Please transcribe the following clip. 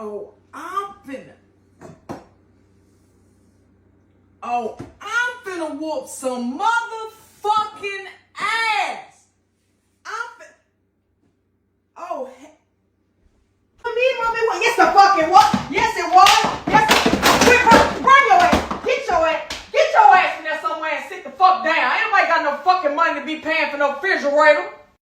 Oh, I'm finna whoop some motherfucking ass. Yes, the fucking what? Yes, it was. Yes, run your ass. Get your ass in there somewhere and sit the fuck down. Ain't nobody got no fucking money to be paying for no refrigerator.